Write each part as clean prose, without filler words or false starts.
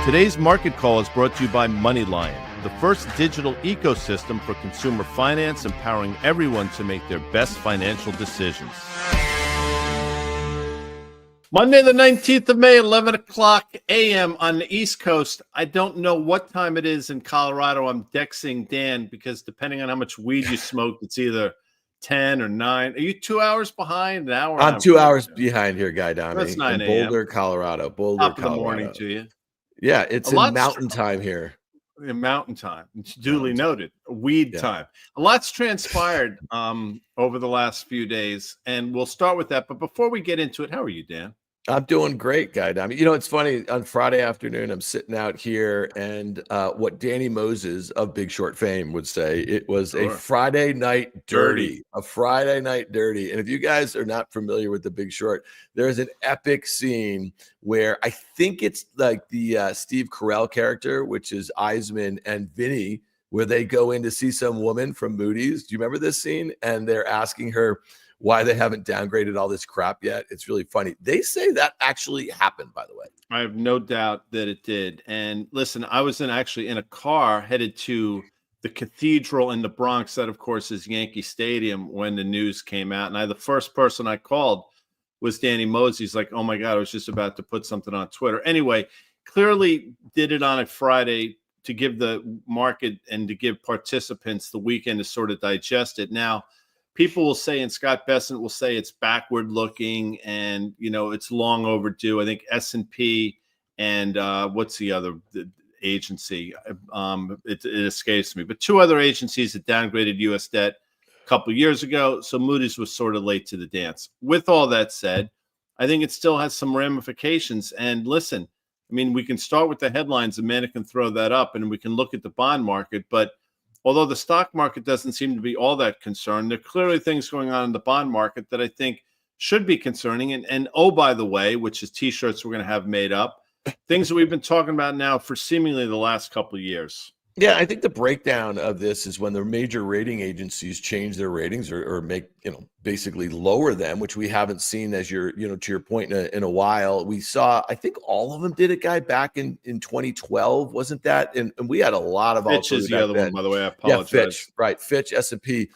Today's market call is brought to you by MoneyLion, the first digital ecosystem for consumer finance, empowering everyone to make their best financial decisions. Monday, the 19th of May, 11 o'clock a.m. on the East Coast. I don't know what time it is in Colorado. I'm dexing Dan because depending on how much weed you smoke, it's either 10 or 9. Are you 2 hours behind? An hour? I'm 2 hours behind here, Guy Adami. That's 9 in a.m. Boulder, Colorado. Top of the morning to you. Yeah, it's in mountain time here. In mountain time. It's duly noted. Weed time. A lot's transpired over the last few days, and we'll start with that. But before we get into it, how are you, Dan? I'm doing great, Guy. I mean, you know, it's funny. On Friday afternoon, I'm sitting out here, and what Danny Moses of Big Short fame would say, it was a Friday night dirty. A Friday night dirty. And if you guys are not familiar with The Big Short, there's an epic scene where I think it's like the Steve Carell character, which is Eisman and Vinny, where they go in to see some woman from Moody's. Do you remember this scene? And they're asking her why they haven't downgraded all this crap yet. It's really funny. They say that actually happened, by the way. I have no doubt that it did. And listen, I was actually in a car headed to the cathedral in the Bronx. That, of course, is Yankee Stadium when the news came out. And the first person I called was Danny Mosey. He's like, oh, my God, I was just about to put something on Twitter. Anyway, clearly did it on a Friday to give the market and to give participants the weekend to sort of digest it. Now, people will say, and Scott Bessent will say, it's backward looking and, you know, it's long overdue. I think S&P and what's the other agency? It escapes me. But two other agencies that downgraded U.S. debt a couple of years ago. So Moody's was sort of late to the dance. With all that said, I think it still has some ramifications. And listen, I mean, we can start with the headlines. Amanda can throw that up and we can look at the bond market. But although the stock market doesn't seem to be all that concerned, there are clearly things going on in the bond market that I think should be concerning. And oh, by the way, which is T-shirts we're going to have made up, things that we've been talking about now for seemingly the last couple of years. Yeah, I think the breakdown of this is when the major rating agencies change their ratings or make, you know, basically lower them, which we haven't seen, as you're, you know, to your point, in a while. We saw, I think all of them did it, Guy, back in 2012, wasn't that? And we had a lot of Fitch is the other one, by the way. I apologize. Yeah, Fitch, right? Fitch, S&P,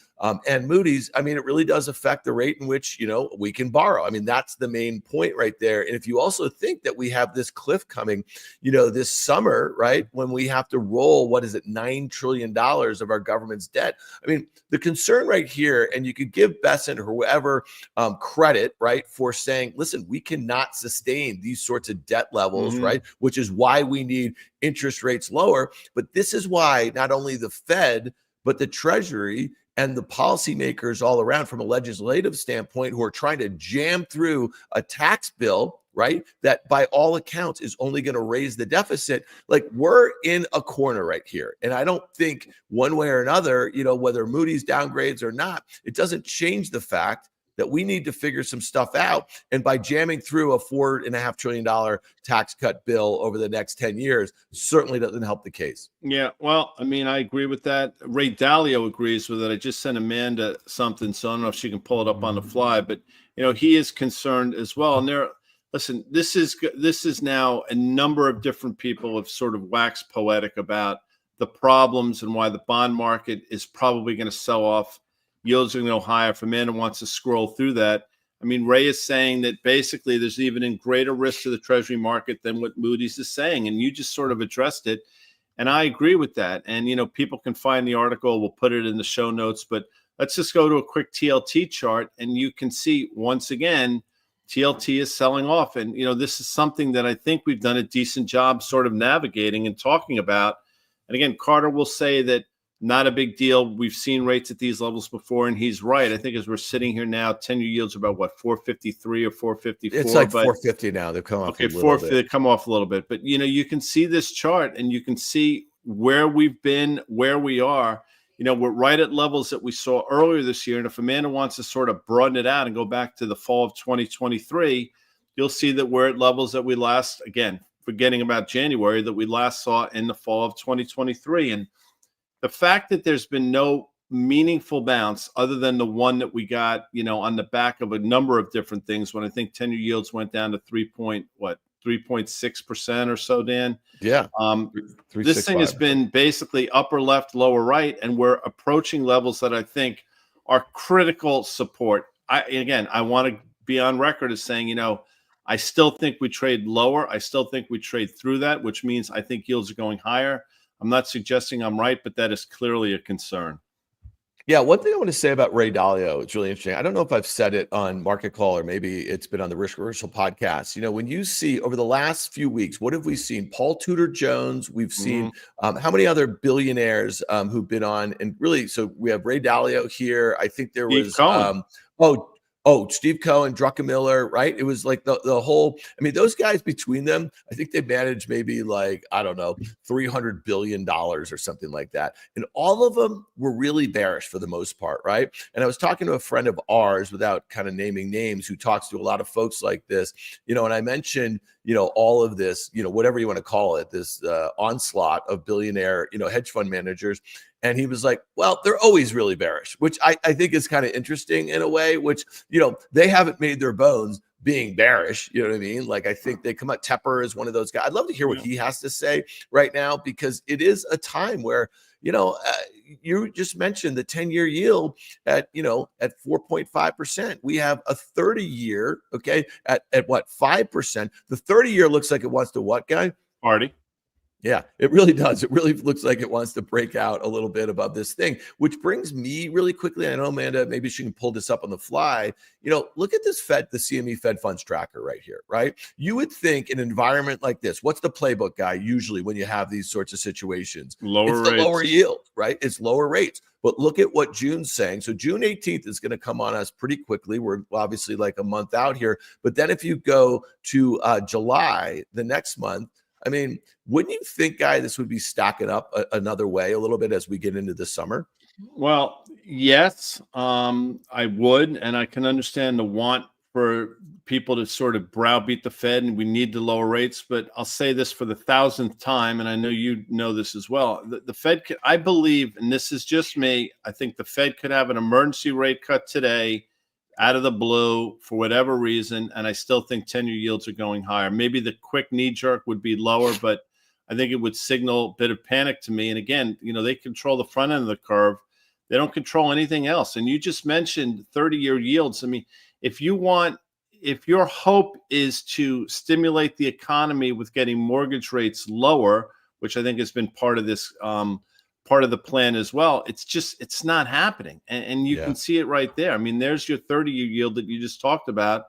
and Moody's. I mean, it really does affect the rate in which, you know, we can borrow. I mean, that's the main point right there. And if you also think that we have this cliff coming, you know, this summer, right, when we have to roll, what is it, $9 trillion of our government's debt. I mean, the concern right here, and you could give Bessent or whoever credit, right, for saying, listen, we cannot sustain these sorts of debt levels, right, which is why we need interest rates lower. But this is why not only the Fed, but the Treasury and the policymakers all around from a legislative standpoint who are trying to jam through a tax bill, right, that by all accounts is only going to raise the deficit. Like, we're in a corner right here. And I don't think one way or another, you know, whether Moody's downgrades or not, it doesn't change the fact that we need to figure some stuff out. And by jamming through a $4.5 trillion tax cut bill over the next 10 years certainly doesn't help the case. Yeah, well, I mean, I agree with that. Ray Dalio agrees with it. I just sent Amanda something, so I don't know if she can pull it up on the fly, but, you know, he is concerned as well. And listen, this is now a number of different people have sort of waxed poetic about the problems and why the bond market is probably going to sell off. Yields are going to go higher. If Amanda wants to scroll through that, I mean, Ray is saying that basically there's even a greater risk to the Treasury market than what Moody's is saying. And you just sort of addressed it. And I agree with that. And, you know, people can find the article. We'll put it in the show notes. But let's just go to a quick TLT chart. And you can see, once again, TLT is selling off. And, you know, this is something that I think we've done a decent job sort of navigating and talking about. And again, Carter will say that not a big deal. We've seen rates at these levels before, and he's right. I think as we're sitting here now, 10-year yields are about, what, 453 or 454? It's like 450 now. They've come off a little bit. They've come off a little bit. But, you know, you can see this chart, and you can see where we've been, where we are. You know, we're right at levels that we saw earlier this year. And if Amanda wants to sort of broaden it out and go back to the fall of 2023, you'll see that we're at levels that we last, again, forgetting about January, that we last saw in the fall of 2023. And the fact that there's been no meaningful bounce other than the one that we got, you know, on the back of a number of different things when I think 10-year yields went down to 3.6% or so, Dan. Yeah. This thing has been basically upper left, lower right, and we're approaching levels that I think are critical support. I want to be on record as saying, I still think we trade lower. I still think we trade through that, which means I think yields are going higher. I'm not suggesting I'm right, but that is clearly a concern. Yeah, one thing I want to say about Ray Dalio, it's really interesting. I don't know if I've said it on Market Call or maybe it's been on the Risk Reversal podcast. When you see over the last few weeks, what have we seen? Paul Tudor Jones, we've seen how many other billionaires who've been on, and really, so we have Ray Dalio here. I think there Steve was Cohen. Steve Cohen, Druckenmiller, right? It was like the whole, those guys between them, I think they managed maybe like, I don't know, $300 billion or something like that. And all of them were really bearish for the most part, right? And I was talking to a friend of ours, without kind of naming names, who talks to a lot of folks like this, and I mentioned, all of this, whatever you want to call it, this onslaught of billionaire, hedge fund managers. And he was like, well, they're always really bearish, which I think is kind of interesting in a way, which, they haven't made their bones being bearish. You know what I mean? Like, I think they come out. Tepper is one of those guys. I'd love to hear what he has to say right now, because it is a time where, you just mentioned the 10-year yield at 4.5%. We have a 30-year, okay, at what, 5%? The 30-year looks like it wants to what, guy? Party. Yeah, it really does. It really looks like it wants to break out a little bit above this thing, which brings me really quickly. I know, Amanda, maybe she can pull this up on the fly. Look at this the CME Fed funds tracker right here, right? You would think an environment like this, what's the playbook, guy, usually when you have these sorts of situations? Lower it's the rates. Lower yield, right? It's lower rates. But look at what June's saying. So June 18th is going to come on us pretty quickly. We're obviously like a month out here. But then if you go to July, the next month, wouldn't you think, guy, this would be stacking up another way a little bit as we get into the summer? Well, yes, I would. And I can understand the want for people to sort of browbeat the Fed, and we need to lower rates. But I'll say this for the 1,000th time, and I know you know this as well. The Fed, I believe, and this is just me, I think the Fed could have an emergency rate cut today out of the blue for whatever reason, and I still think 10-year yields are going higher. Maybe the quick knee jerk would be lower, but I think it would signal a bit of panic to me. And again, they control the front end of the curve. They don't control anything else. And you just mentioned 30-year yields. If your hope is to stimulate the economy with getting mortgage rates lower, which I think has been part of this, part of the plan as well, it's not happening. And you can see it right there. There's your 30-year yield that you just talked about.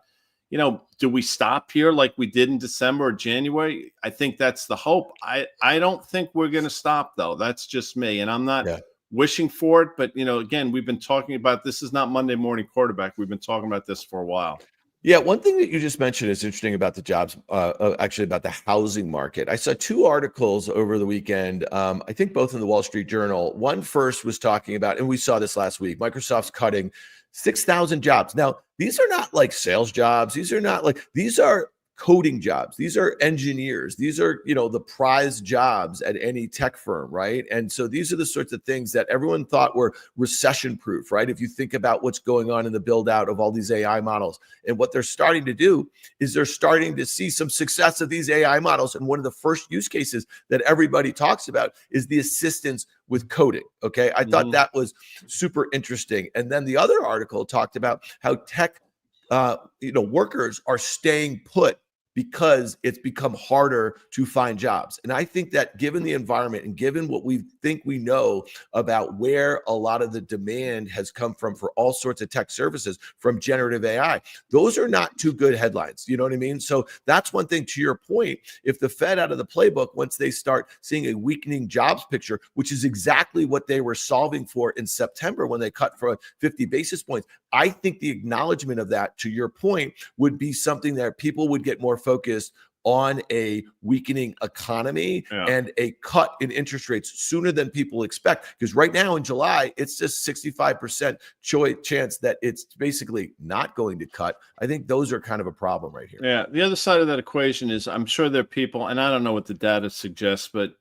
Do we stop here like we did in December or January? I think that's the hope. I don't think we're going to stop, though. That's just me. And I'm not wishing for it. But, again, we've been talking about this is not Monday morning quarterback. We've been talking about this for a while. Yeah, one thing that you just mentioned is interesting about the jobs, actually about the housing market. I saw two articles over the weekend, I think both in the Wall Street Journal. One first was talking about, and we saw this last week, Microsoft's cutting 6,000 jobs. Now, these are not like sales jobs. These are coding jobs. These are engineers. These are, the prize jobs at any tech firm, right? And so these are the sorts of things that everyone thought were recession proof, right? If you think about what's going on in the build out of all these AI models, and what they're starting to do is they're starting to see some success of these AI models. And one of the first use cases that everybody talks about is the assistance with coding. Okay. I thought that was super interesting. And then the other article talked about how tech workers are staying put because it's become harder to find jobs. And I think that given the environment and given what we think we know about where a lot of the demand has come from for all sorts of tech services from generative AI, those are not too good headlines. You know what I mean? So that's one thing. To your point, if the Fed out of the playbook, once they start seeing a weakening jobs picture, which is exactly what they were solving for in September when they cut for 50 basis points, I think the acknowledgement of that, to your point, would be something that people would get more focused on a weakening economy and a cut in interest rates sooner than people expect. Because right now in July, it's just 65% chance that it's basically not going to cut. I think those are kind of a problem right here. Yeah. The other side of that equation is I'm sure there are people, and I don't know what the data suggests, but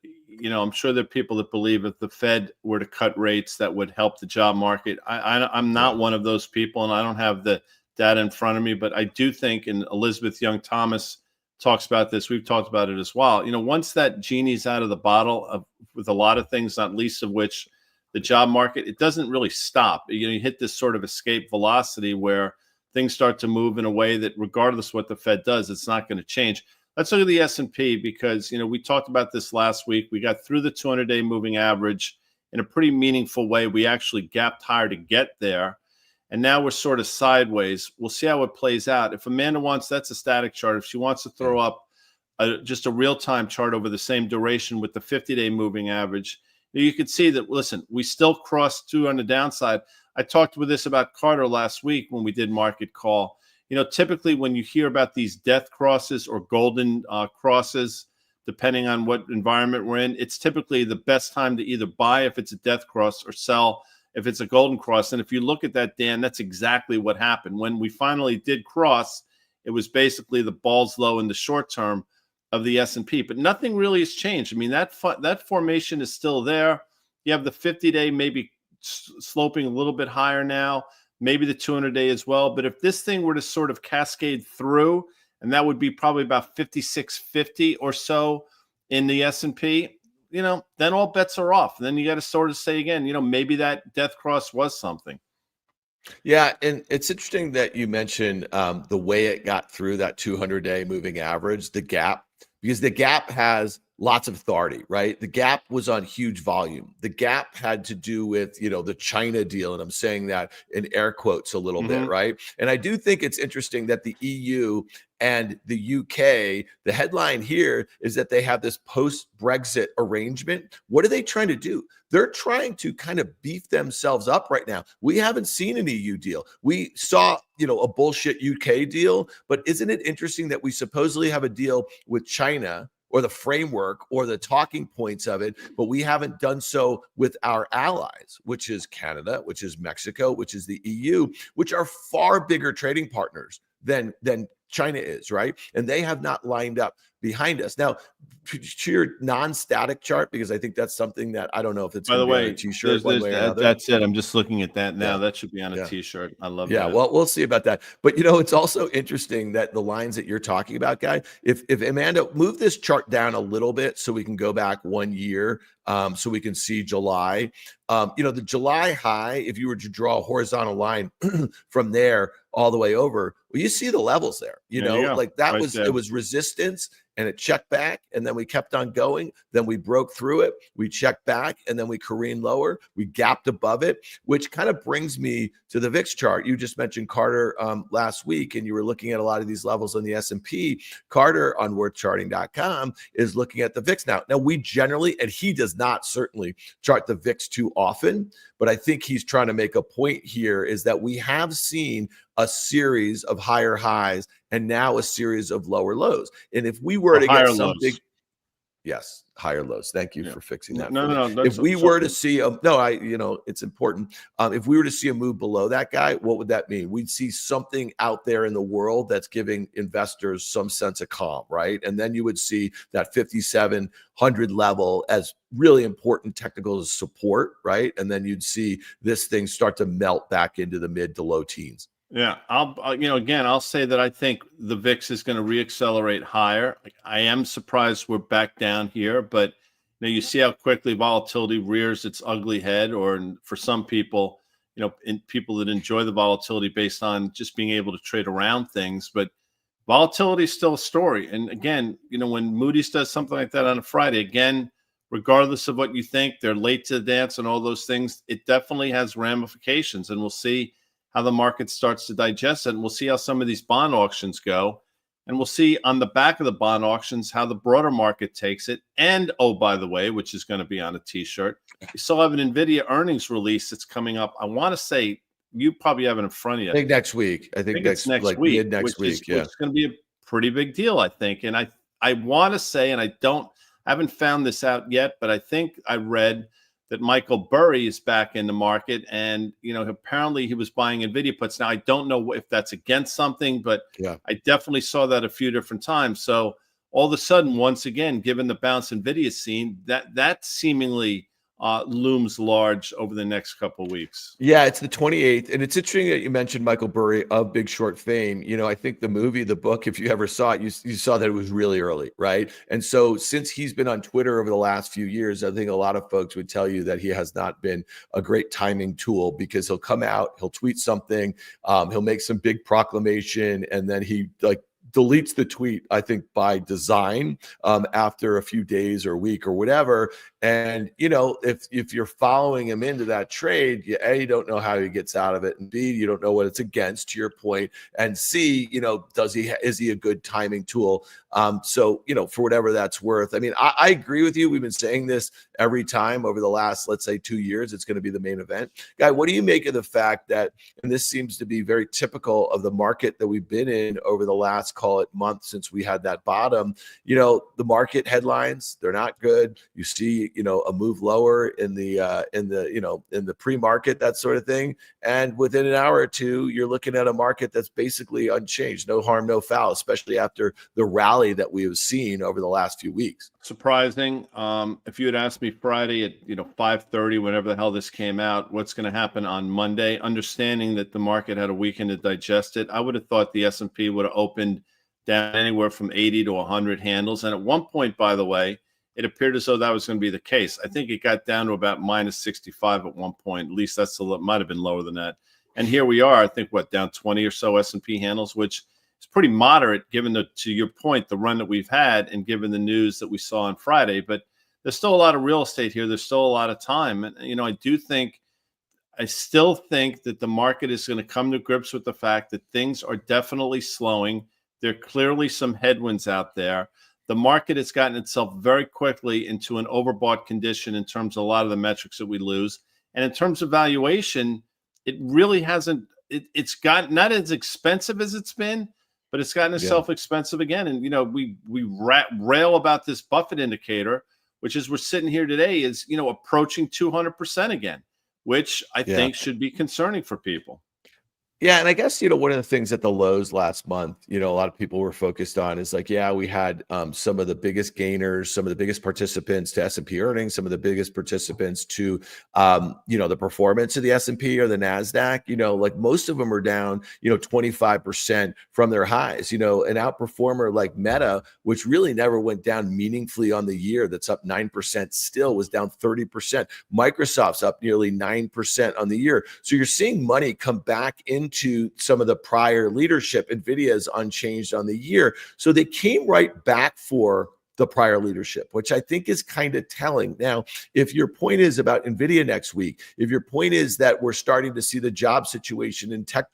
I'm sure there are people that believe if the Fed were to cut rates, that would help the job market. I'm not one of those people, and I don't have the data in front of me, but I do think, and Elizabeth Young Thomas talks about this. We've talked about it as well. Once that genie's out of the bottle with a lot of things, not least of which the job market, it doesn't really stop. You hit this sort of escape velocity where things start to move in a way that regardless what the Fed does, it's not going to change. Let's look at the S&P because, we talked about this last week. We got through the 200-day moving average in a pretty meaningful way. We actually gapped higher to get there. And now we're sort of sideways. We'll see how it plays out. If Amanda wants, that's a static chart. If she wants to throw up just a real-time chart over the same duration with the 50-day moving average, you could see that, listen, we still crossed 2 on the downside. I talked with this about Carter last week when we did market call. Typically when you hear about these death crosses or golden crosses, depending on what environment we're in, it's typically the best time to either buy if it's a death cross or sell if it's a golden cross. And if you look at that, Dan, that's exactly what happened. When we finally did cross, it was basically the balls low in the short term of the S&P. But nothing really has changed. I mean, that formation is still there. You have the 50-day maybe sloping a little bit higher now, maybe the 200-day as well. But if this thing were to sort of cascade through, and that would be probably about 5650 or so in the S&P, then all bets are off. And then you got to sort of say again, maybe that death cross was something. Yeah, and it's interesting that you mentioned the way it got through that 200-day moving average, the gap, because the gap has lots of authority, right? The gap was on huge volume. The gap had to do with, the China deal. And I'm saying that in air quotes a little bit, right? And I do think it's interesting that the EU and the UK, the headline here is that they have this post-Brexit arrangement. What are they trying to do? They're trying to kind of beef themselves up right now. We haven't seen an EU deal. We saw, a bullshit UK deal, but isn't it interesting that we supposedly have a deal with China or the framework or the talking points of it, but we haven't done so with our allies, which is Canada, which is Mexico, which is the EU, which are far bigger trading partners than China is, right? And they have not lined up behind us. Now, to your non-static chart, because I think that's something that I don't know if it's by the way, on a t-shirt one way or another. That's it. I'm just looking at that now. Yeah. That should be on a t-shirt. I love that. Yeah, well, we'll see about that. But it's also interesting that the lines that you're talking about, Guy, if Amanda, move this chart down a little bit so we can go back 1 year, so we can see July. The July high, if you were to draw a horizontal line from there all the way over, well, you see the levels there, like that was, it was resistance and it checked back and then we kept on going. Then we broke through it. We checked back and then we careened lower. We gapped above it, which kind of brings me to the VIX chart. You just mentioned Carter last week, and you were looking at a lot of these levels on the S&P. Carter on worthcharting.com is looking at the VIX now. Now we generally, and he does not certainly chart the VIX too often, but I think he's trying to make a point here is that we have seen a series of higher highs and now a series of lower lows. And if we were to get something, yes, higher lows. Thank you for fixing that. No. If we were to see it's important. If we were to see a move below that, Guy, what would that mean? We'd see something out there in the world that's giving investors some sense of calm, right? And then you would see that 5,700 level as really important technical support, right? And then you'd see this thing start to melt back into the mid to low teens. Yeah, I'll say that I think the VIX is going to reaccelerate higher. I am surprised we're back down here, but you see how quickly volatility rears its ugly head, or for some people, people that enjoy the volatility based on just being able to trade around things. But volatility is still a story. And again, when Moody's does something like that on a Friday, again, regardless of what you think, they're late to the dance and all those things, it definitely has ramifications, and we'll see how the market starts to digest it. And we'll see how some of these bond auctions go. And we'll see on the back of the bond auctions how the broader market takes it. And, oh, by the way, which is going to be on a t-shirt, you still have an Nvidia earnings release that's coming up. I want to say you probably have it in front of you. I think next week. I think it's next week. Mid next week. Which is going to be a pretty big deal, I think. And I want to say, and I haven't found this out yet, but I think I read that Michael Burry is back in the market, and apparently he was buying Nvidia puts. Now I don't know if that's against something, but I definitely saw that a few different times. So all of a sudden, once again, given the bounce Nvidia's seen, that seemingly looms large over the next couple of weeks. Yeah, it's the 28th. And it's interesting that you mentioned Michael Burry of Big Short fame. I think the movie, the book, if you ever saw it, you saw that it was really early, right? And so since he's been on Twitter over the last few years, I think a lot of folks would tell you that he has not been a great timing tool, because he'll come out, he'll tweet something, he'll make some big proclamation, and then he deletes the tweet, I think by design, after a few days or a week or whatever. And, if you're following him into that trade, you don't know how he gets out of it. And B, you don't know what it's against, to your point. And C, is he a good timing tool? So, for whatever that's worth. I mean, I agree with you. We've been saying this every time over the last, let's say, 2 years, it's going to be the main event. Guy, what do you make of the fact that, and this seems to be very typical of the market that we've been in over the last, call it, month since we had that bottom, the market headlines, they're not good. You see, a move lower in the pre-market, that sort of thing. And within an hour or two, you're looking at a market that's basically unchanged, no harm, no foul, especially after the rally that we have seen over the last few weeks. Surprising. If you had asked me Friday at 5:30, whenever the hell this came out, what's going to happen on Monday, understanding that the market had a weekend to digest it, I would have thought the S&P would have opened down anywhere from 80 to 100 handles. And at one point, by the way, it appeared as though that was going to be the case. I think it got down to about minus 65 at one point. At least might have been lower than that. And here we are, I think, down 20 or so S&P handles, which is pretty moderate given to your point, the run that we've had and given the news that we saw on Friday. But there's still a lot of real estate here. There's still a lot of time. And, I still think that the market is going to come to grips with the fact that things are definitely slowing. There are clearly some headwinds out there. The market has gotten itself very quickly into an overbought condition in terms of a lot of the metrics that we lose. And in terms of valuation, it really hasn't, it's gotten not as expensive as it's been, but it's gotten itself expensive again. And, we rail about this Buffett indicator, which is we're sitting here today is, approaching 200% again, which I think should be concerning for people. Yeah. And I guess, one of the things at the lows last month, a lot of people were focused on is we had some of the biggest gainers, some of the biggest participants to S&P earnings, some of the biggest participants to, the performance of the S&P or the NASDAQ, most of them are down, 25% from their highs, an outperformer like Meta, which really never went down meaningfully on the year, that's up 9% still, was down 30%. Microsoft's up nearly 9% on the year. So you're seeing money come back into some of the prior leadership. Nvidia is unchanged on the year. So they came right back for the prior leadership, which I think is kind of telling. Now, if your point is about Nvidia next week, if your point is that we're starting to see the job situation in tech,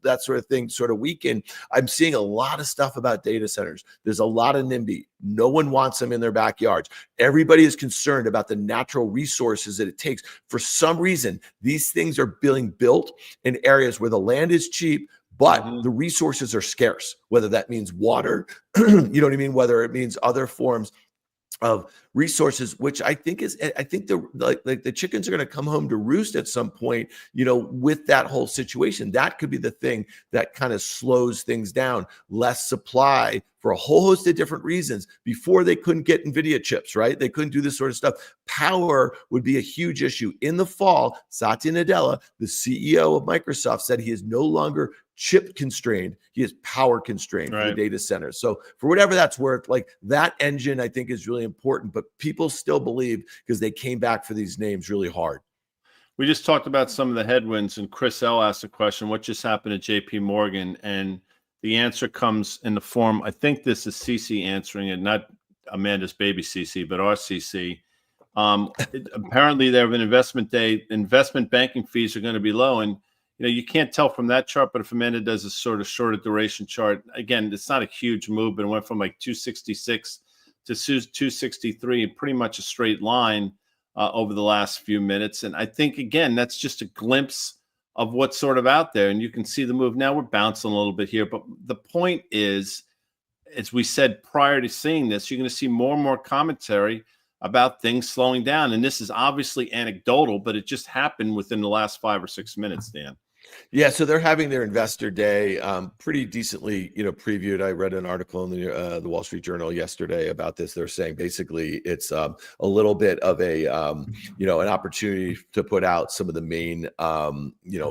that sort of thing sort of weaken, I'm seeing a lot of stuff about data centers. There's a lot of NIMBY. No one wants them in their backyards. Everybody is concerned about the natural resources that it takes. For some reason, these things are being built in areas where the land is cheap, but the resources are scarce, whether that means water, whether it means other forms of resources, which I think the chickens are going to come home to roost at some point, with that whole situation. That could be the thing that kind of slows things down. Less supply for a whole host of different reasons. Before, they couldn't get Nvidia chips, right? They couldn't do this sort of stuff. Power would be a huge issue. In the fall, Satya Nadella, the CEO of Microsoft, said he is no longer chip constrained. He is power constrained for the data centers. So for whatever that's worth, that engine, I think, is really important, but people still believe because they came back for these names really hard. We just talked about some of the headwinds, and Chris L asked a question, what just happened at JPMorgan? And the answer comes in the form, I think this is CC answering it, not Amanda's baby CC, but our CC. Apparently there have been investment banking fees are going to be low. And, you can't tell from that chart, but if Amanda does a sort of shorter duration chart, again, it's not a huge move, but it went from 266 to 263, pretty much a straight line over the last few minutes. And I think, again, that's just a glimpse of what's sort of out there. And you can see the move. Now we're bouncing a little bit here. But the point is, as we said prior to seeing this, you're going to see more and more commentary about things slowing down. And this is obviously anecdotal, but it just happened within the last 5 or 6 minutes, Dan. Yeah, so they're having their investor day, pretty decently, previewed. I read an article in the Wall Street Journal yesterday about this. They're saying basically it's a little bit of a an opportunity to put out some of the main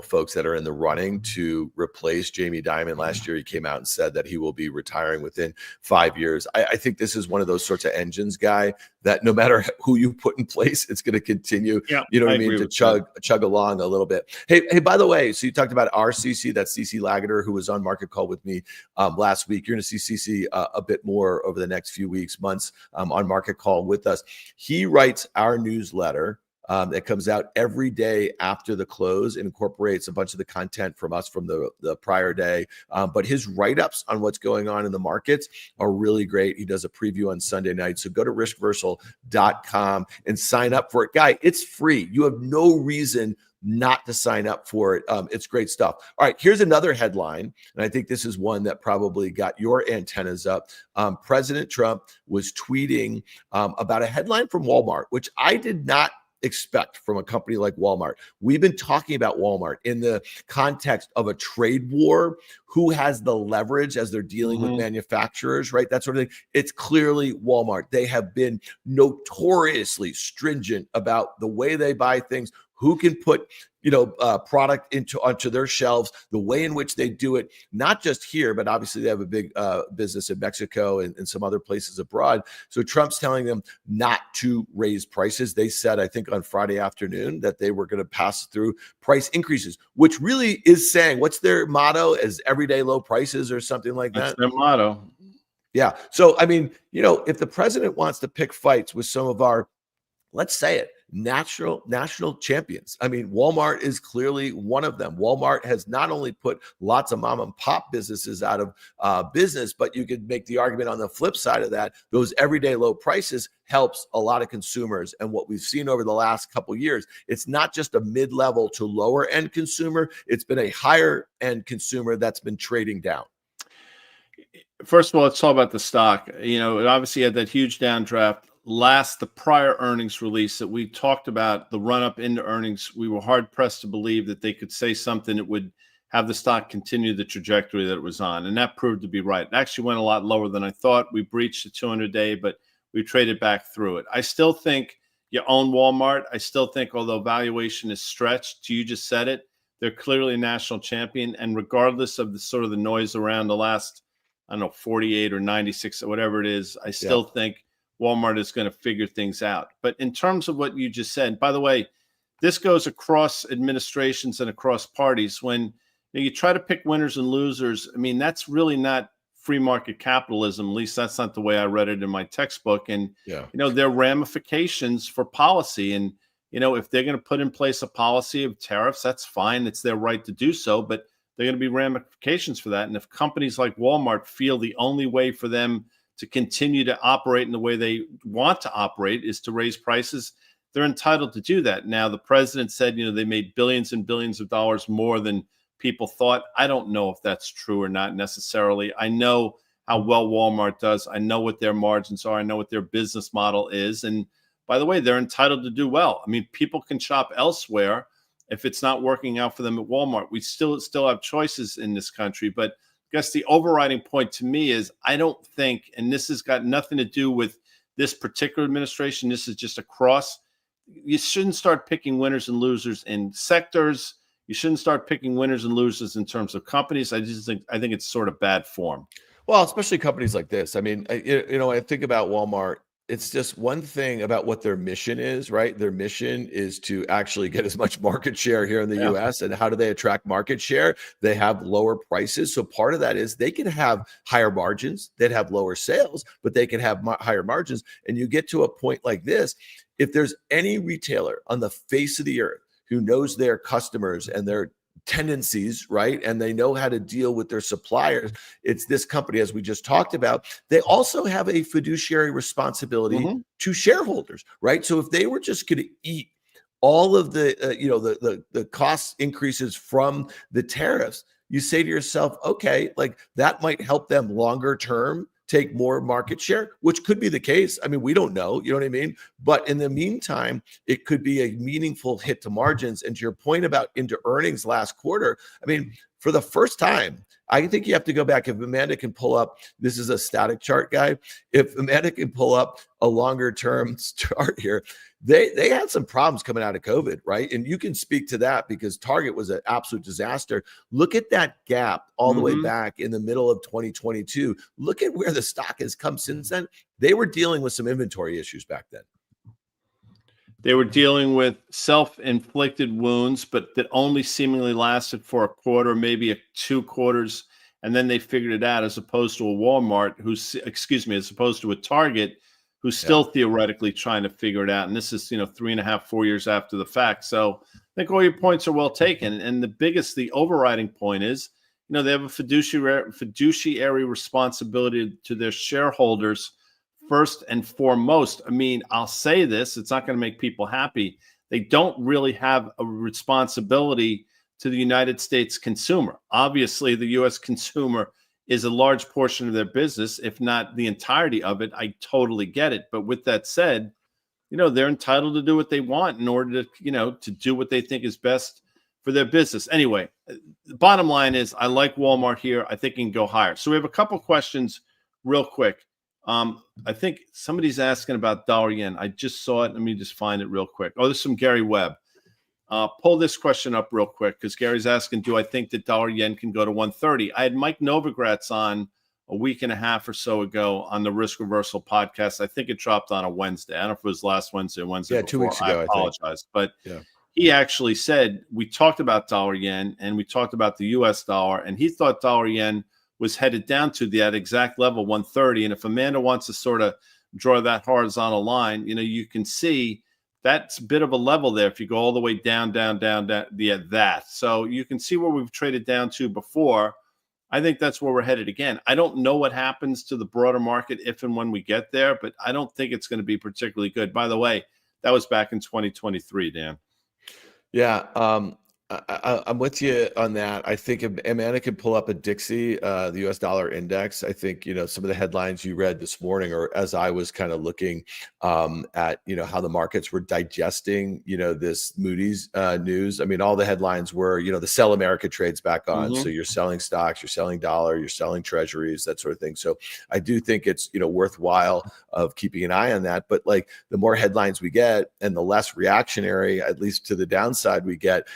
folks that are in the running to replace Jamie Dimon. Last year, he came out and said that he will be retiring within 5 years. I think this is one of those sorts of engines, guy, that no matter who you put in place, it's going to continue. Yeah, you know what I I mean, agree to with that. chug along a little bit. Hey, by the way, so you talked about RCC, that's CC Lagater, who was on Market Call with me last week. You're going to see CC a bit more over the next few weeks, months on Market Call with us. He writes our newsletter that comes out every day after the close. It incorporates a bunch of the content from us from the prior day. But his write-ups on what's going on in the markets are really great. He does a preview on Sunday night. So go to riskversal.com and sign up for it. Guy, it's free. You have no reason not to sign up for it. It's great stuff. All right, here's another headline, and I think this is one that probably got your antennas up. President Trump was tweeting about a headline from Walmart, which I did not expect from a company like Walmart. We've been talking about Walmart in the context of a trade war. Who has the leverage as they're dealing with manufacturers, right? That sort of thing. It's clearly Walmart. They have been notoriously stringent about the way they buy things, who can put product onto their shelves, the way in which they do it, not just here, but obviously they have a big business in Mexico and some other places abroad. So Trump's telling them not to raise prices. They said, I think on Friday afternoon, that they were going to pass through price increases, which really is saying, what's their motto? Is everyday low prices or something like that? That's their motto. Yeah. So, I mean, if the president wants to pick fights with some of our, let's say it, national champions. I mean, Walmart is clearly one of them. Walmart has not only put lots of mom and pop businesses out of business, but you could make the argument on the flip side of that, those everyday low prices helps a lot of consumers. And what we've seen over the last couple of years, it's not just a mid-level to lower end consumer, it's been a higher end consumer that's been trading down. First of all, let's talk about the stock. It obviously had that huge downdraft. The prior earnings release that we talked about, the run up into earnings, we were hard pressed to believe that they could say something that would have the stock continue the trajectory that it was on. And that proved to be right. It actually went a lot lower than I thought. We breached the 200-day, but we traded back through it. I still think you own Walmart. I still think, although valuation is stretched, you just said it, they're clearly a national champion. And regardless of the sort of the noise around the last, 48 or 96 or whatever it is, I still think Walmart is going to figure things out. But in terms of what you just said, by the way, this goes across administrations and across parties. When you try to pick winners and losers, I mean, that's really not free market capitalism. At least that's not the way I read it in my textbook. And, there are ramifications for policy. And, if they're going to put in place a policy of tariffs, that's fine. It's their right to do so. But there are going to be ramifications for that. And if companies like Walmart feel the only way for them to continue to operate in the way they want to operate is to raise prices, they're entitled to do that. Now, the president said, they made billions and billions of dollars more than people thought. I don't know if that's true or not necessarily. I know how well Walmart does. I know what their margins are. I know what their business model is. And by the way, they're entitled to do well. I mean, people can shop elsewhere if it's not working out for them at Walmart. We still have choices in this country, but I guess the overriding point to me is I don't think, and this has got nothing to do with this particular administration, this is just across, you shouldn't start picking winners and losers in sectors. You shouldn't start picking winners and losers in terms of companies. I think it's sort of bad form. Well, especially companies like this. I mean, I think about Walmart. It's just one thing about what their mission is, right? Their mission is to actually get as much market share here in the US. And how do they attract market share? They have lower prices. So part of that is they can have higher margins. They'd have lower sales, but they can have higher margins. And you get to a point like this, if there's any retailer on the face of the earth who knows their customers and their tendencies, right? And they know how to deal with their suppliers. It's this company, as we just talked about. They also have a fiduciary responsibility to shareholders, right? So if they were just going to eat all of the, the cost increases from the tariffs, you say to yourself, okay, like that might help them longer term take more market share, which could be the case. I mean, we don't know, you know what I mean? But in the meantime, it could be a meaningful hit to margins. And to your point about into earnings last quarter, I mean, for the first time, I think you have to go back. If Amanda can pull up, this is a static chart guy. If Amanda can pull up a longer term chart here, they had some problems coming out of COVID, right? And you can speak to that because Target was an absolute disaster. Look at that gap all the way back in the middle of 2022. Look at where the stock has come since then. They were dealing with some inventory issues back then. They were dealing with self-inflicted wounds, but that only seemingly lasted for a quarter, maybe 2 quarters, and then they figured it out, as opposed to a Walmart as opposed to a Target who's still theoretically trying to figure it out. And this is, 3.5, 4 years after the fact. So I think all your points are well taken. And the overriding point is, they have a fiduciary responsibility to their shareholders first and foremost. I mean, I'll say this, it's not going to make people happy. They don't really have a responsibility to the United States consumer. Obviously, the U.S. consumer is a large portion of their business, if not the entirety of it. I totally get it. But with that said, they're entitled to do what they want in order to, to do what they think is best for their business. Anyway, the bottom line is I like Walmart here. I think it can go higher. So we have a couple questions real quick. I think somebody's asking about dollar yen. I just saw it. Let me just find it real quick. Oh, this is from Gary Webb. Pull this question up real quick because Gary's asking, do I think that dollar yen can go to 130? I had Mike Novogratz on a week and a half or so ago on the Risk Reversal podcast. I think it dropped on a Wednesday. I don't know if it was last Wednesday or Wednesday before. 2 weeks ago, I apologize. But he actually said, we talked about dollar yen and we talked about the US dollar, and he thought dollar yen was headed down to that exact level, 130. And if Amanda wants to sort of draw that horizontal line, you can see that's a bit of a level there. If you go all the way down, that. So you can see where we've traded down to before. I think that's where we're headed again. I don't know what happens to the broader market if and when we get there, but I don't think it's going to be particularly good. By the way, that was back in 2023, Dan. Yeah. I'm with you on that. I think if Amanda can pull up a Dixie, the US dollar index, I think, some of the headlines you read this morning, or as I was kind of looking at, how the markets were digesting, this Moody's news. I mean, all the headlines were, the sell America trades back on. So you're selling stocks, you're selling dollar, you're selling treasuries, that sort of thing. So I do think it's, worthwhile of keeping an eye on that. But like the more headlines we get and the less reactionary, at least to the downside we get,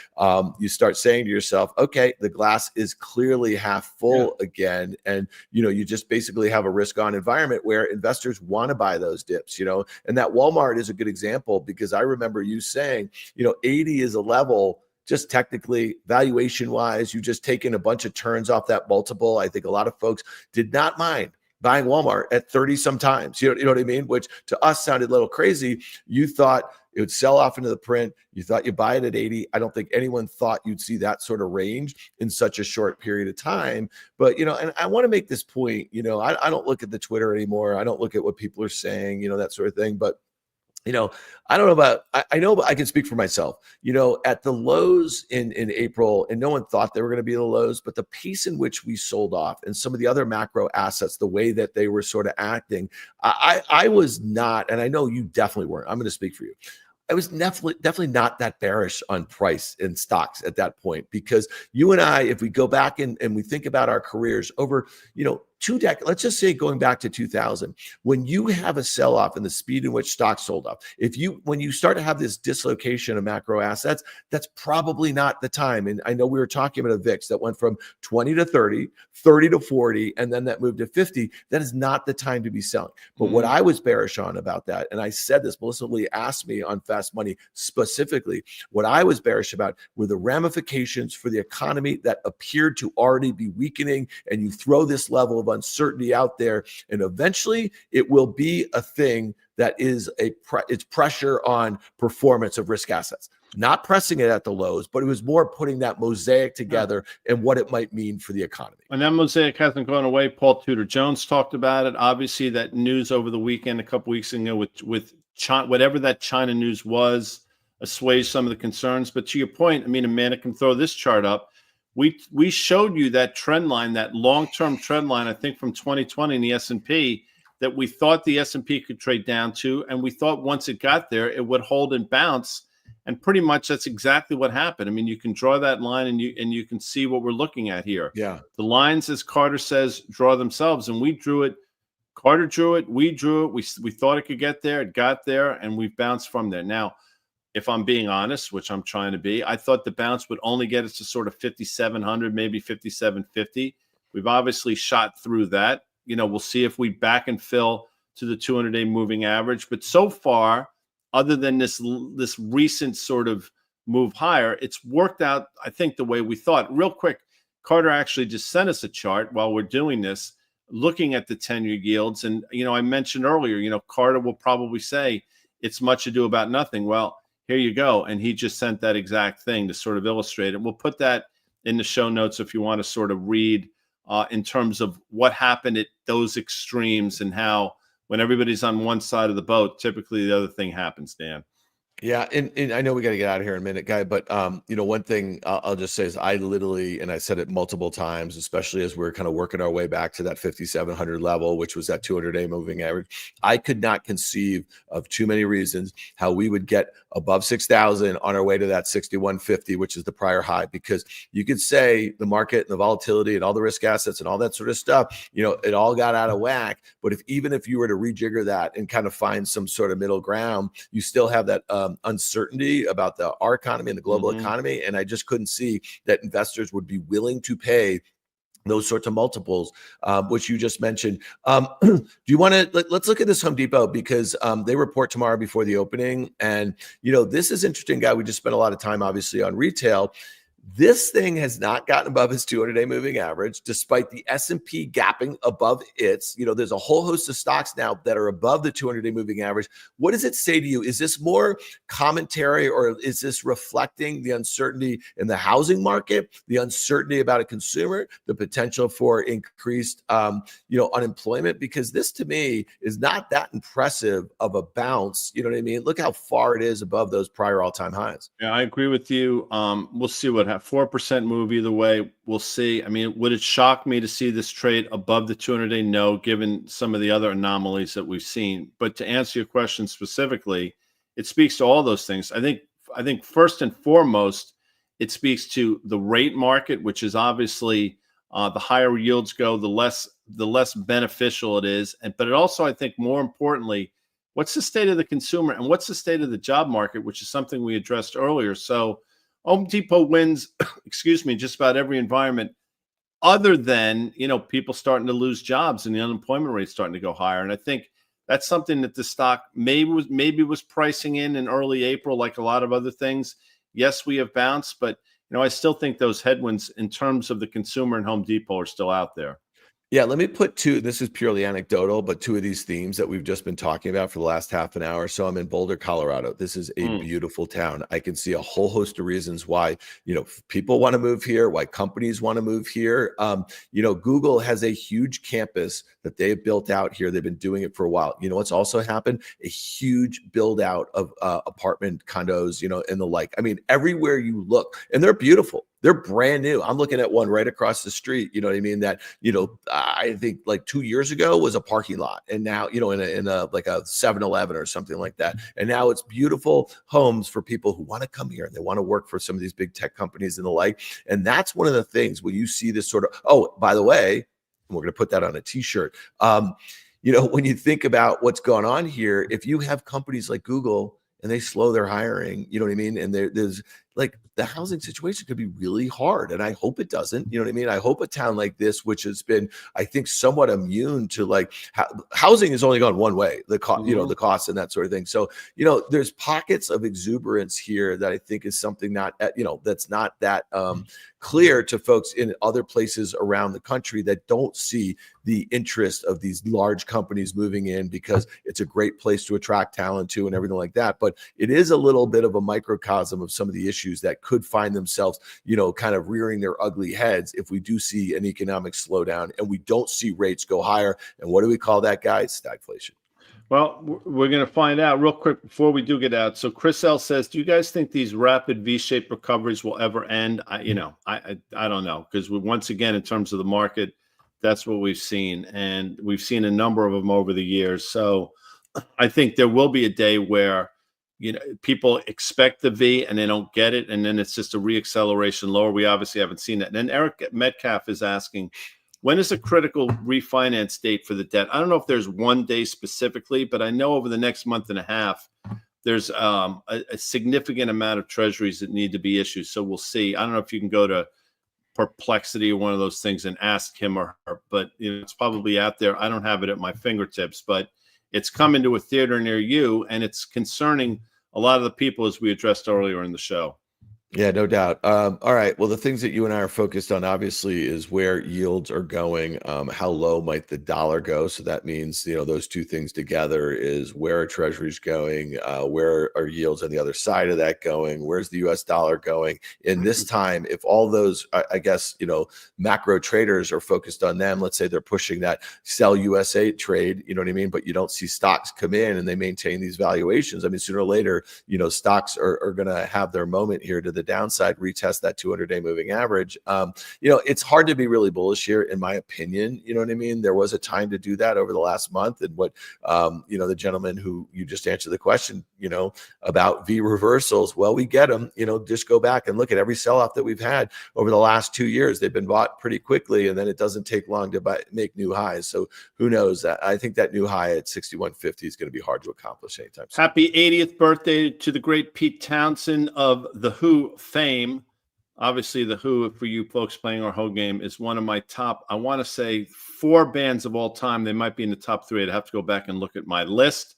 you start saying to yourself, okay, the glass is clearly half full again. And, you just basically have a risk on environment where investors want to buy those dips, and that Walmart is a good example because I remember you saying, 80 is a level just technically valuation wise, you just taken a bunch of turns off that multiple. I think a lot of folks did not mind buying Walmart at 30 sometimes, you know what I mean? Which to us sounded a little crazy. You thought it would sell off into the print. You thought you'd buy it at 80. I don't think anyone thought you'd see that sort of range in such a short period of time. But, and I want to make this point, I don't look at the Twitter anymore. I don't look at what people are saying, that sort of thing. But I don't know about, I know, but I can speak for myself, at the lows in April, and no one thought they were going to be the lows, but the pace in which we sold off and some of the other macro assets, the way that they were sort of acting, I was not, and I know you definitely weren't, I'm going to speak for you. I was definitely not that bearish on price in stocks at that point, because you and I, if we go back and we think about our careers over, 2 decades, let's just say going back to 2000, when you have a sell-off and the speed in which stocks sold off, when you start to have this dislocation of macro assets, that's probably not the time. And I know we were talking about a VIX that went from 20 to 30, 30 to 40, and then that moved to 50. That is not the time to be selling. But what I was bearish on about that, and I said this, Melissa Lee asked me on Fast Money specifically, what I was bearish about were the ramifications for the economy that appeared to already be weakening, and you throw this level of uncertainty out there, and eventually it will be a thing that is it's pressure on performance of risk assets. Not pressing it at the lows, but it was more putting that mosaic together and what it might mean for the economy. And that mosaic hasn't gone away. Paul Tudor Jones talked about it. Obviously, that news over the weekend, a couple weeks ago, with China, whatever that China news was, assuaged some of the concerns. But to your point, I mean, Amanda can throw this chart up. we showed you that trend line, that long-term trend line, I think from 2020 in the S&P, that we thought the S&P could trade down to, and we thought once it got there, it would hold and bounce. And pretty much that's exactly what happened. I mean, you can draw that line and you can see what we're looking at here. Yeah. The lines, as Carter says, draw themselves, and we drew it. Carter drew it. We drew it. We thought it could get there. It got there, and we've bounced from there. Now, if I'm being honest, which I'm trying to be, I thought the bounce would only get us to sort of 5,700, maybe 5,750. We've obviously shot through that. We'll see if we back and fill to the 200-day moving average. But so far, other than this recent sort of move higher, it's worked out, I think, the way we thought. Real quick, Carter actually just sent us a chart while we're doing this, looking at the 10-year yields. And, I mentioned earlier, Carter will probably say it's much ado about nothing. Well, here you go. And he just sent that exact thing to sort of illustrate it. We'll put that in the show notes if you want to sort of read in terms of what happened at those extremes and how when everybody's on one side of the boat, typically the other thing happens, Dan. Yeah, and I know we got to get out of here in a minute, Guy, but one thing I'll just say is I literally, and I said it multiple times, especially as we're kind of working our way back to that 5,700 level, which was that 200-day moving average. I could not conceive of too many reasons how we would get above 6,000 on our way to that 6,150, which is the prior high, because you could say the market and the volatility and all the risk assets and all that sort of stuff, it all got out of whack. But even if you were to rejigger that and kind of find some sort of middle ground, you still have that uncertainty about our economy and the global economy. And I just couldn't see that investors would be willing to pay those sorts of multiples, which you just mentioned. Do you want to, let's look at this Home Depot, because they report tomorrow before the opening. And, this is interesting, Guy. We just spent a lot of time, obviously, on retail. This thing has not gotten above its 200-day moving average, despite the S&P gapping above its. There's a whole host of stocks now that are above the 200-day moving average. What does it say to you? Is this more commentary, or is this reflecting the uncertainty in the housing market, the uncertainty about a consumer, the potential for increased, unemployment? Because this, to me, is not that impressive of a bounce. You know what I mean? Look how far it is above those prior all-time highs. Yeah, I agree with you. We'll see what happens. 4% move either way. We'll see. I mean, would it shock me to see this trade above the 200-day? No, given some of the other anomalies that we've seen. But to answer your question specifically, it speaks to all those things. I think first and foremost, it speaks to the rate market, which is obviously the higher yields go, the less beneficial it is. But it also, I think, more importantly, what's the state of the consumer and what's the state of the job market, which is something we addressed earlier. So Home Depot wins, just about every environment, other than, people starting to lose jobs and the unemployment rate starting to go higher. And I think that's something that the stock maybe was pricing in early April, like a lot of other things. Yes, we have bounced, but I still think those headwinds in terms of the consumer and Home Depot are still out there. Yeah, let me put this is purely anecdotal, but two of these themes that we've just been talking about for the last half an hour. So I'm in Boulder, Colorado. This is a beautiful town. I can see a whole host of reasons why, people want to move here, why companies want to move here. Google has a huge campus that they've built out here. They've been doing it for a while. What's also happened? A huge build out of apartment condos, and the like. I mean, everywhere you look, and they're beautiful. They're brand new. I'm looking at one right across the street. You know what I mean? That, I think like 2 years ago was a parking lot. And now, in a like a 7-Eleven or something like that. And now it's beautiful homes for people who want to come here and they want to work for some of these big tech companies and the like. And that's one of the things when you see this sort of, oh, by the way, we're going to put that on a t-shirt. When you think about what's going on here, if you have companies like Google and they slow their hiring, you know what I mean? And there's like the housing situation could be really hard. And I hope it doesn't, you know what I mean? I hope a town like this, which has been, I think, somewhat immune to like housing has only gone one way, the cost, the costs and that sort of thing. So, there's pockets of exuberance here that I think is something that's not that clear to folks in other places around the country that don't see the interest of these large companies moving in because it's a great place to attract talent to and everything like that. But it is a little bit of a microcosm of some of the issues that could find themselves, kind of rearing their ugly heads if we do see an economic slowdown and we don't see rates go higher. And what do we call that, guys? Stagflation. Well, we're going to find out real quick before we do get out. So Chris L says, "Do you guys think these rapid V-shaped recoveries will ever end?" I don't know, because once again, in terms of the market, that's what we've seen, and we've seen a number of them over the years. So I think there will be a day where people expect the V and they don't get it, and then it's just a reacceleration lower. We obviously haven't seen that. And then Eric Metcalf is asking, when is a critical refinance date for the debt? I don't know if there's one day specifically, but I know over the next month and a half, there's a significant amount of treasuries that need to be issued. So we'll see. I don't know if you can go to Perplexity or one of those things and ask him or her, but it's probably out there. I don't have it at my fingertips, but it's coming to a theater near you, and it's concerning a lot of the people, as we addressed earlier in the show. Yeah, no doubt. All right. Well, the things that you and I are focused on, obviously, is where yields are going. How low might the dollar go? So that means, those two things together is where are treasuries going? Where are yields on the other side of that going? Where's the US dollar going? In this time, if all those, I guess, macro traders are focused on them, let's say they're pushing that sell USA trade, you know what I mean? But you don't see stocks come in and they maintain these valuations. I mean, sooner or later, stocks are going to have their moment here to the downside, retest that 200-day moving average. It's hard to be really bullish here, in my opinion. You know what I mean? There was a time to do that over the last month. And what, the gentleman who you just answered the question, about V reversals, well, we get them. Just go back and look at every sell-off that we've had over the last 2 years. They've been bought pretty quickly, and then it doesn't take long to make new highs. So who knows? I think that new high at 6150 is going to be hard to accomplish anytime soon. Happy 80th birthday to the great Pete Townsend of The Who fame. Obviously, The Who, for you folks playing our whole game, is one of my top, I want to say, 4 bands of all time. They might be in the top 3. I'd have to go back and look at my list.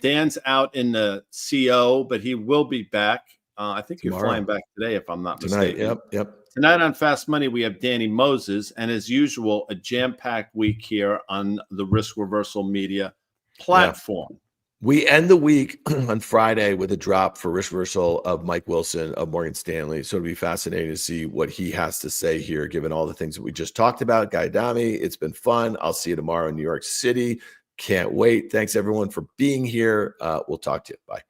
Dan's out in the CO, but he will be back. I think Tomorrow. You're flying back today, if I'm not mistaken. Yep. Tonight on Fast Money, we have Danny Moses, and as usual, a jam-packed week here on the Risk Reversal Media platform. Yeah. We end the week on Friday with a drop for risk reversal of Mike Wilson of Morgan Stanley. So it'll be fascinating to see what he has to say here, given all the things that we just talked about. Guy Adami, it's been fun. I'll see you tomorrow in New York City. Can't wait. Thanks, everyone, for being here. We'll talk to you. Bye.